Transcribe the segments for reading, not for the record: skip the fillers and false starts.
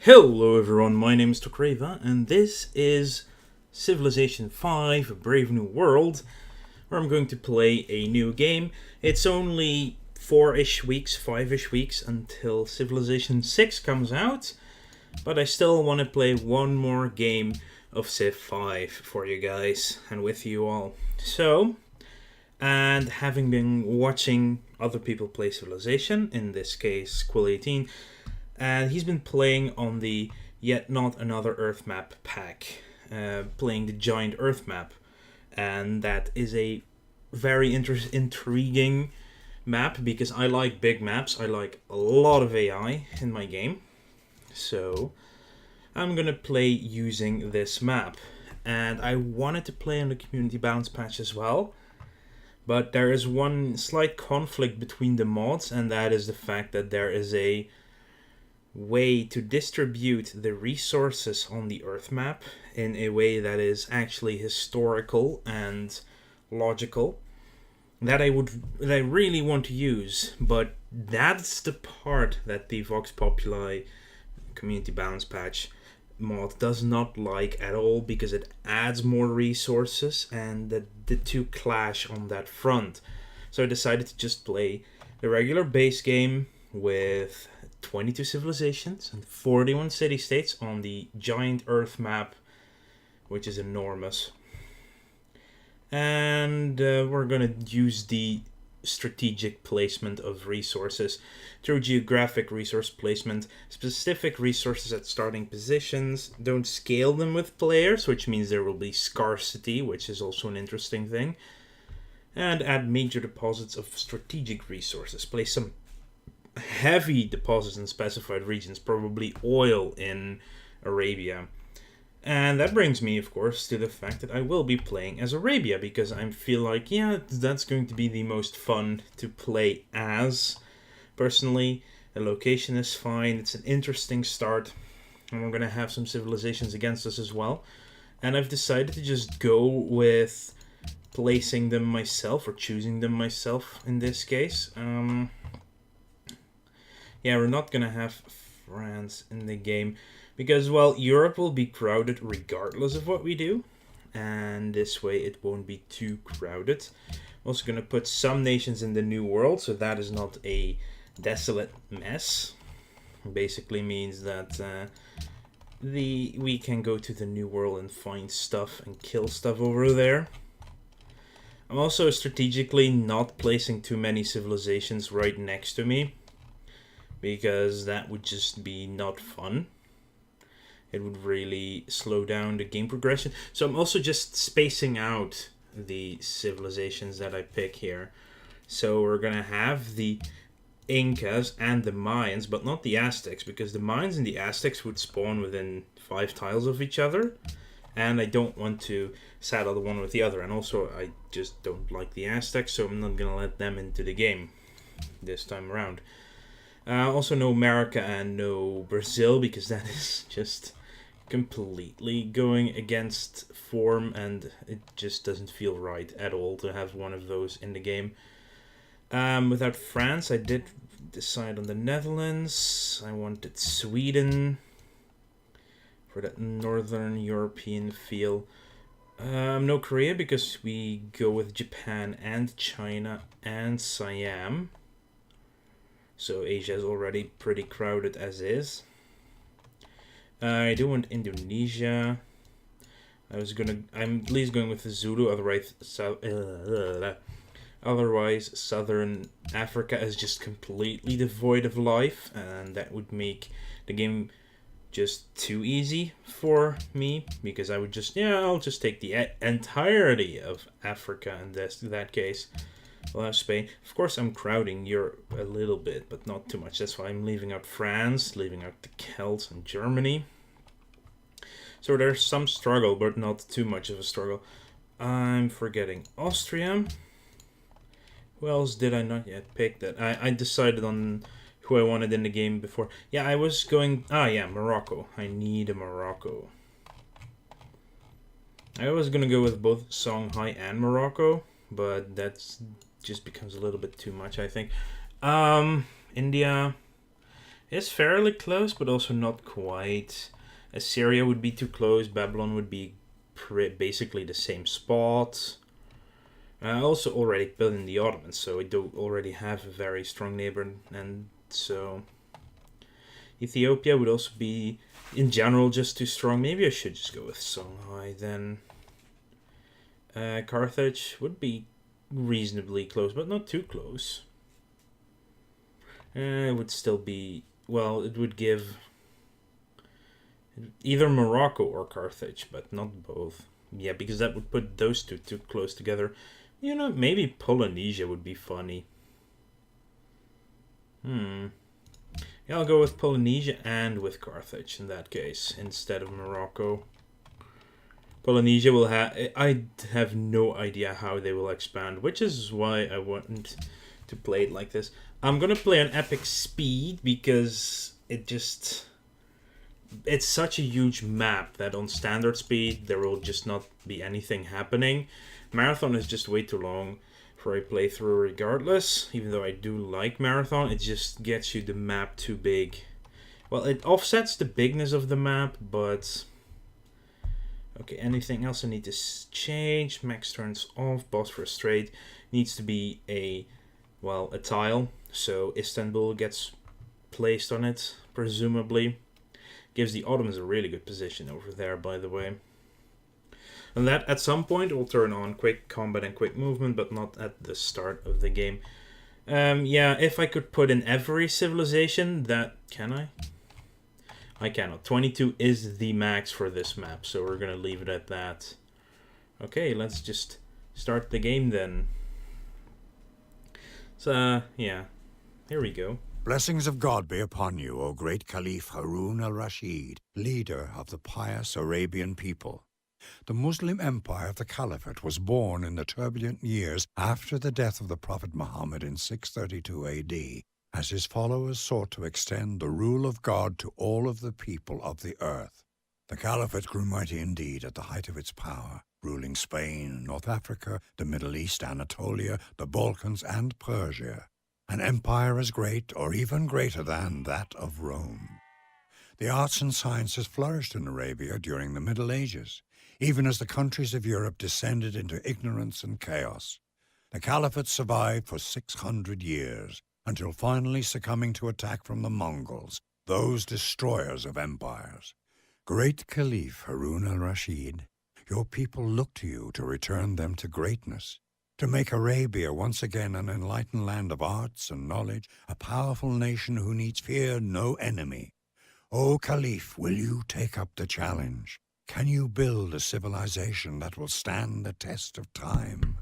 Hello everyone, my name is Tokreva, and this is Civilization 5 A Brave New World, where I'm going to play a new game. It's only 4-ish weeks, 5-ish weeks until Civilization 6 comes out, but I still want to play one more game of Civ 5 for you guys and with you all. So, and having been watching other people play Civilization, in this case Quill18, and he's been playing on the Yet Not Another Earth Map pack, playing the Giant Earth Map, and that is a very intriguing map because I like big maps. I like a lot of AI in my game, so I'm gonna play using this map. And I wanted to play on the community balance patch as well, but there is one slight conflict between the mods, and that is the fact that there is a way to distribute the resources on the Earth map in a way that is actually historical and logical that I really want to use, but that's the part that the Vox Populi community balance patch mod does not like at all, because it adds more resources and the two clash on that front. So I decided to just play the regular base game with 22 civilizations and 41 city-states on the giant Earth map, which is enormous. And we're going to use the strategic placement of resources through geographic resource placement, specific resources at starting positions. Don't scale them with players, which means there will be scarcity, which is also an interesting thing. And add major deposits of strategic resources. Place some heavy deposits in specified regions, probably oil in Arabia. And that brings me, of course, to the fact that I will be playing as Arabia, because I feel like, yeah, that's going to be the most fun to play as. Personally, the location is fine, it's an interesting start, and we're going to have some civilizations against us as well. And I've decided to just go with placing them myself, or choosing them myself in this case. Yeah, we're not gonna have France in the game because, well, Europe will be crowded regardless of what we do, and this way it won't be too crowded. I'm also gonna put some nations in the New World, so that is not a desolate mess. Basically means that we can go to the New World and find stuff and kill stuff over there. I'm also strategically not placing too many civilizations right next to me, because that would just be not fun. It would really slow down the game progression. So I'm also just spacing out the civilizations that I pick here. So we're gonna have the Incas and the Mayans, but not the Aztecs, because the Mayans and the Aztecs would spawn within 5 tiles of each other, and I don't want to saddle the one with the other. And also I just don't like the Aztecs, so I'm not gonna let them into the game this time around. Also no America and no Brazil, because that is just completely going against form, and it just doesn't feel right at all to have one of those in the game. Without France, I did decide on the Netherlands. I wanted Sweden for that northern European feel. No Korea, because we go with Japan and China and Siam. So Asia is already pretty crowded as I do want Indonesia. I'm at least going with the Zulu, otherwise Southern Africa is just completely devoid of life, and that would make the game just too easy for me, because I would just, I'll just take the entirety of Africa in that case. We'll have Spain. Of course, I'm crowding Europe a little bit, but not too much. That's why I'm leaving out France, leaving out the Celts and Germany. So there's some struggle, but not too much of a struggle. I'm forgetting Austria. Who else did I not yet pick? That I decided on who I wanted in the game before. Yeah, I was going... Morocco. I need a Morocco. I was going to go with both Songhai and Morocco, but that's just becomes a little bit too much, I think. India. It's fairly close, but also not quite. Assyria would be too close. Babylon would be basically the same spot. I also already built in the Ottomans, so I do already have a very strong neighbor, and so Ethiopia would also be, in general, just too strong. Maybe I should just go with Songhai then. Carthage would be reasonably close, but not too close. It would still be, well, it would give either Morocco or Carthage, but not both. Yeah, because that would put those two too close together. You know, maybe Polynesia would be funny. Yeah, I'll go with Polynesia and with Carthage in that case, instead of Morocco. Polynesia will have... I have no idea how they will expand, which is why I want to play it like this. I'm gonna play on epic speed because it just... It's such a huge map that on standard speed there will just not be anything happening. Marathon is just way too long for a playthrough regardless. Even though I do like Marathon, it just gets you the map too big. Well, it offsets the bigness of the map, but... Okay, anything else I need to change? Max turns off, Bosphorus Strait needs to be a tile. So Istanbul gets placed on it, presumably. Gives the Ottomans a really good position over there, by the way. And that, at some point, will turn on quick combat and quick movement, but not at the start of the game. Yeah, if I could put in every civilization, that... Can I? I cannot. 22 is the max for this map, so we're gonna leave it at that. Okay, let's just start the game then. So, yeah. Here we go. Blessings of God be upon you, O great Caliph Harun al-Rashid, leader of the pious Arabian people. The Muslim empire of the Caliphate was born in the turbulent years after the death of the Prophet Muhammad in 632 AD, as his followers sought to extend the rule of God to all of the people of the earth. The Caliphate grew mighty indeed at the height of its power, ruling Spain, North Africa, the Middle East, Anatolia, the Balkans, and Persia. An empire as great or even greater than that of Rome. The arts and sciences flourished in Arabia during the Middle Ages, even as the countries of Europe descended into ignorance and chaos. The Caliphate survived for 600 years, until finally succumbing to attack from the Mongols, those destroyers of empires. Great Caliph Harun al-Rashid, your people look to you to return them to greatness, to make Arabia once again an enlightened land of arts and knowledge, a powerful nation who needs fear no enemy. O Caliph, will you take up the challenge? Can you build a civilization that will stand the test of time?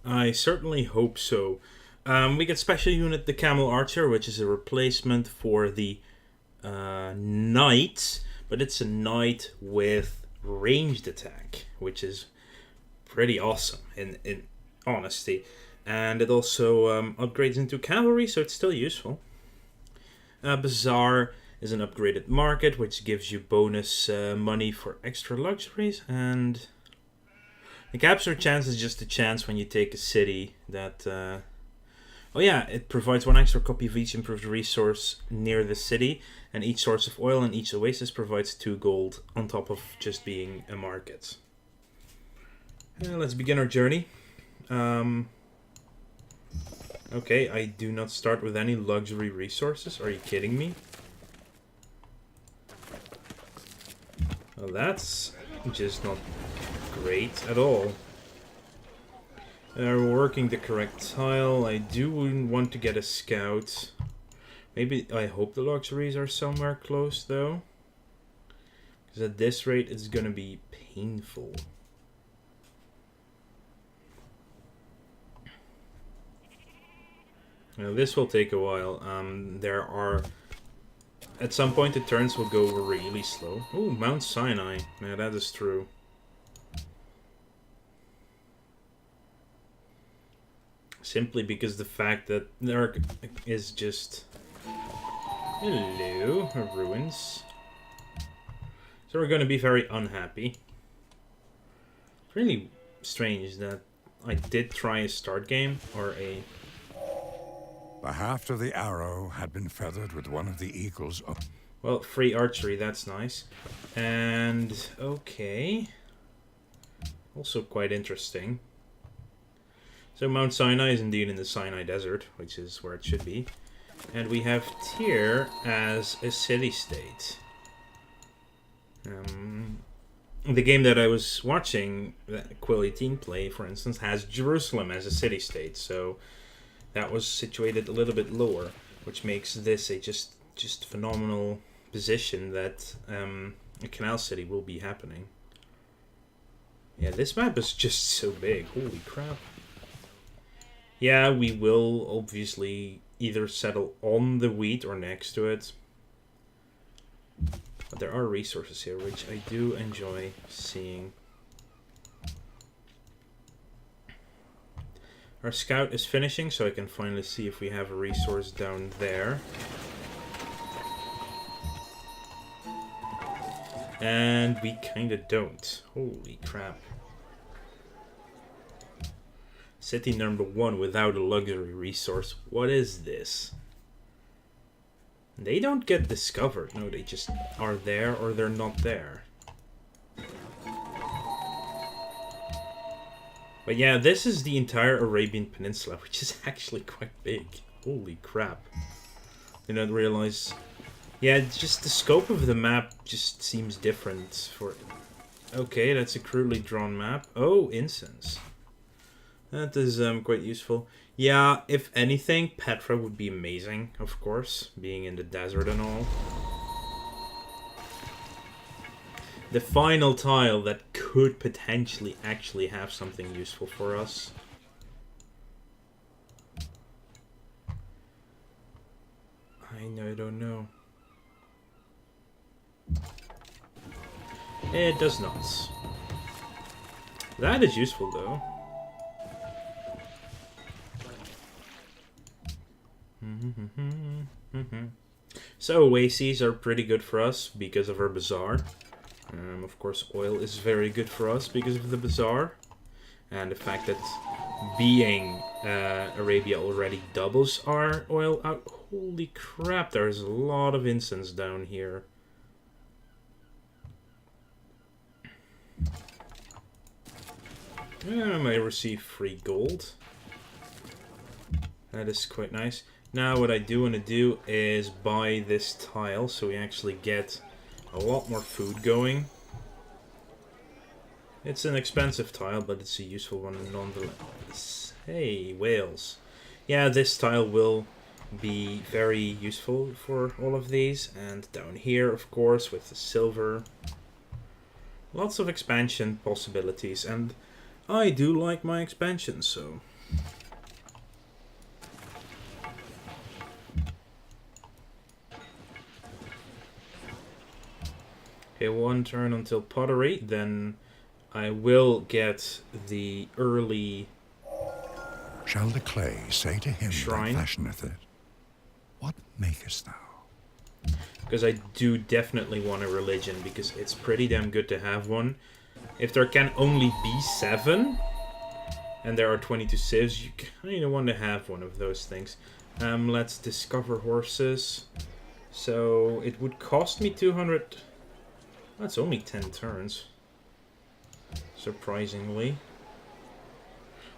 I certainly hope so. We get Special Unit the Camel Archer, which is a replacement for the Knight, but it's a Knight with ranged attack, which is pretty awesome in honesty. And it also upgrades into cavalry, so it's still useful. Bazaar is an upgraded market, which gives you bonus money for extra luxuries. And the capture chance is just a chance when you take a city that... Oh yeah, it provides one extra copy of each improved resource near the city, and each source of oil in each oasis provides 2 gold on top of just being a market. Let's begin our journey. Okay, I do not start with any luxury resources. Are you kidding me? Well, that's just not great at all. We're working the correct tile. I do want to get a scout. Maybe, I hope the luxuries are somewhere close though. Because at this rate it's gonna be painful. Now this will take a while. There are... At some point the turns will go really slow. Oh, Mount Sinai. Yeah, that is true. Simply because the fact that there is just... Hello, ruins. So we're going to be very unhappy. It's really strange that I did try a start game or a... The haft of the arrow had been feathered with one of the eagle's own. Well, free archery, that's nice. And, okay. Also quite interesting. So Mount Sinai is indeed in the Sinai Desert, which is where it should be. And we have Tyr as a city-state. The game that I was watching, Quill18 play, for instance, has Jerusalem as a city-state. So that was situated a little bit lower, which makes this a just phenomenal position that a canal city will be happening. Yeah, this map is just so big. Holy crap. Yeah, we will obviously either settle on the wheat or next to it. But there are resources here, which I do enjoy seeing. Our scout is finishing, so I can finally see if we have a resource down there. And we kinda don't. Holy crap. City number 1 without a luxury resource. What is this? They don't get discovered. No, they just are there or they're not there. But yeah, this is the entire Arabian Peninsula, which is actually quite big. Holy crap. Did not realize. Yeah, just the scope of the map just seems different for... Okay, that's a crudely drawn map. Oh, incense. That is quite useful. Yeah, if anything, Petra would be amazing, of course, being in the desert and all. The final tile that could potentially actually have something useful for us. I don't know. It does not. That is useful though. So oases are pretty good for us because of our bazaar. Of course, oil is very good for us because of the bazaar, and the fact that being Arabia already doubles our oil out. Holy crap! There's a lot of incense down here. I may receive free gold. That is quite nice. Now what I do want to do is buy this tile so we actually get a lot more food going. It's an expensive tile, but it's a useful one nonetheless. Hey, whales. Yeah, this tile will be very useful for all of these. And down here, of course, with the silver. Lots of expansion possibilities, and I do like my expansion, so... Okay, one turn until pottery, then I will get the early Shall the clay say to him shrine that fashioneth it, what makest thou? Because I do definitely want a religion, because it's pretty damn good to have one. If there can only be 7, and there are 22 civs, you kind of want to have one of those things. Let's discover horses. So it would cost me 200... That's only 10 turns. Surprisingly.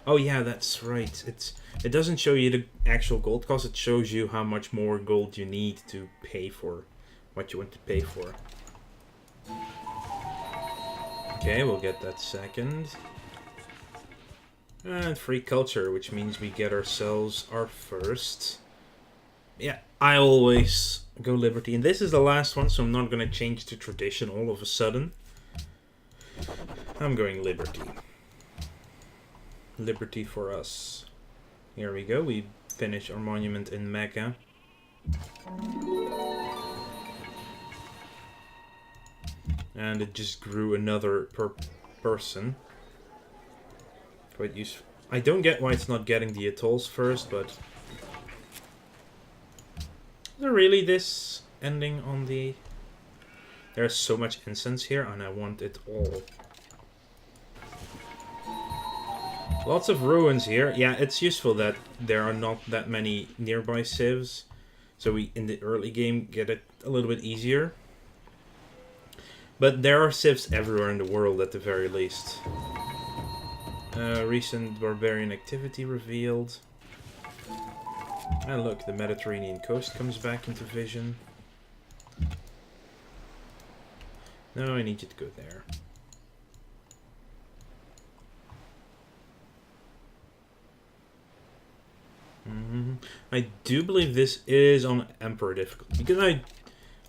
Oh yeah, that's right. It doesn't show you the actual gold cost, it shows you how much more gold you need to pay for what you want to pay for. Okay, we'll get that second. And free culture, which means we get ourselves our first. Yeah, I always go Liberty. And this is the last one, so I'm not going to change the tradition all of a sudden. I'm going Liberty. Liberty for us. Here we go. We finish our monument in Mecca. And it just grew another person. Quite useful. I don't get why it's not getting the atolls first, but... Is there really this ending on the... There's so much incense here, and I want it all. Lots of ruins here. Yeah, it's useful that there are not that many nearby civs. So we, in the early game, get it a little bit easier. But there are civs everywhere in the world at the very least. Recent barbarian activity revealed. And look, the Mediterranean coast comes back into vision. No, I need you to go there. I do believe this is on Emperor difficulty because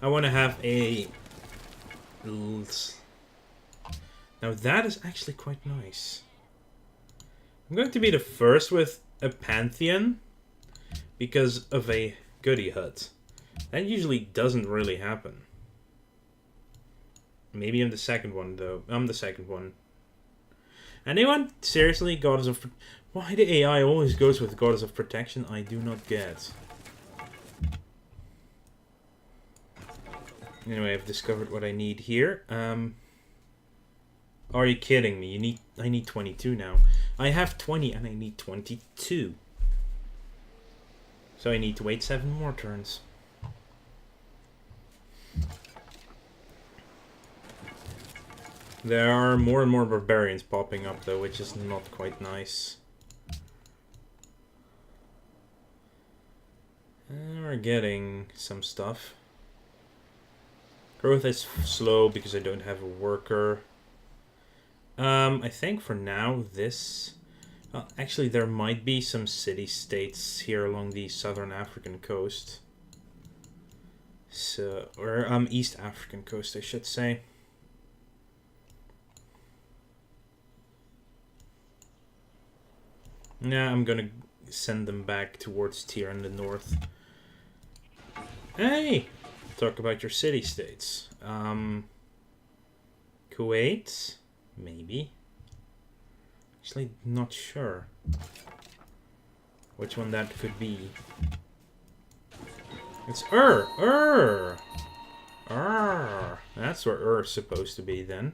I want to have a. Now that is actually quite nice. I'm going to be the first with a Pantheon because of a goody hut. That usually doesn't really happen. Maybe I'm the second one though. I'm the second one. Anyone? Seriously? Goddess of... Why the AI always goes with Goddess of Protection, I do not get. Anyway, I've discovered what I need here. Are you kidding me? I need 22 now. I have 20 and I need 22. So I need to wait 7 more turns. There are more and more barbarians popping up though, which is not quite nice. And we're getting some stuff. Growth is slow because I don't have a worker. I think for now this... actually, there might be some city-states here along the southern African coast. So, or East African coast, I should say. Yeah, I'm gonna send them back towards Tyr in the north. Hey! Talk about your city-states. Kuwait? Maybe. Actually, not sure which one that could be. It's Ur! That's where Ur's supposed to be then.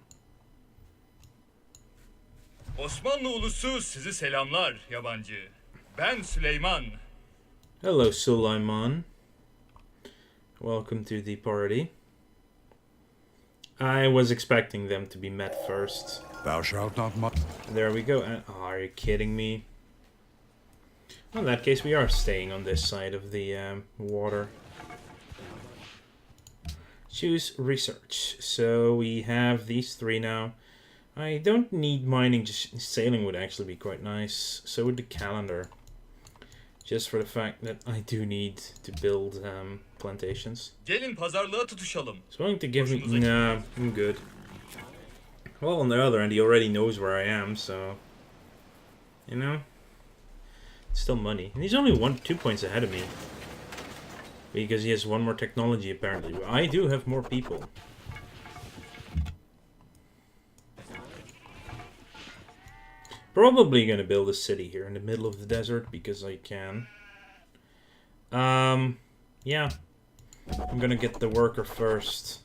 Osmanlı ulusu sizi selamlar yabancı. Ben Süleyman. Hello, Sulaiman. Welcome to the party. I was expecting them to be met first. Thou shalt not There we go. Oh, are you kidding me? Well, in that case, we are staying on this side of the water. Choose research. So we have these 3 now. I don't need mining, just sailing would actually be quite nice. So would the calendar. Just for the fact that I do need to build plantations. Gelin pazarlığa tutuşalım. It's willing to give me... Nah, I'm good. Well, on the other end, he already knows where I am, so... You know? It's still money. And he's only 2 points ahead of me. Because he has 1 more technology, apparently. But I do have more people. Probably gonna build a city here in the middle of the desert because I can. Yeah. I'm gonna get the worker first.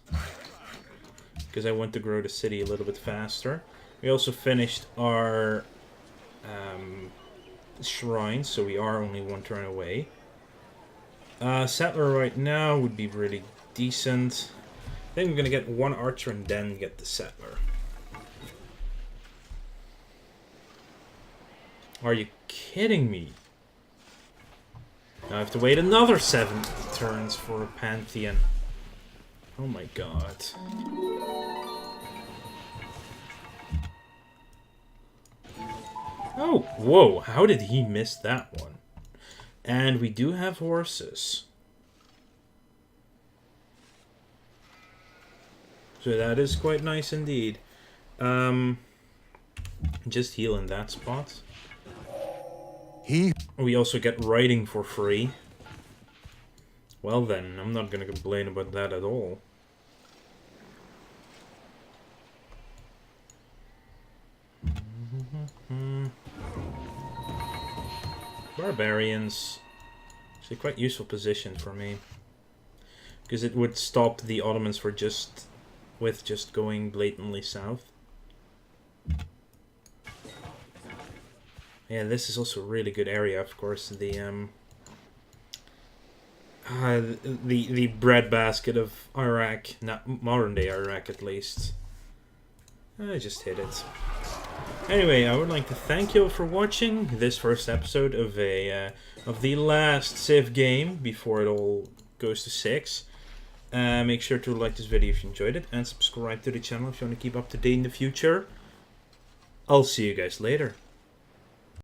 Because I want to grow the city a little bit faster. We also finished our shrine, so we are only 1 turn away. Settler right now would be really decent. I think I'm gonna get 1 archer and then get the settler. Are you kidding me? Now I have to wait another 7 turns for a Pantheon. Oh my god. Oh, whoa, how did he miss that one? And we do have horses. So that is quite nice indeed. Just heal in that spot. We also get riding for free. Well then, I'm not gonna complain about that at all. Barbarians. Actually quite useful position for me. Because it would stop the Ottomans for just going blatantly south. Yeah, this is also a really good area, of course. The breadbasket of Iraq, not modern day Iraq at least. I just hit it. Anyway, I would like to thank you all for watching this first episode of the last Civ game before it all goes to 6. Make sure to like this video if you enjoyed it and subscribe to the channel if you want to keep up to date in the future. I'll see you guys later.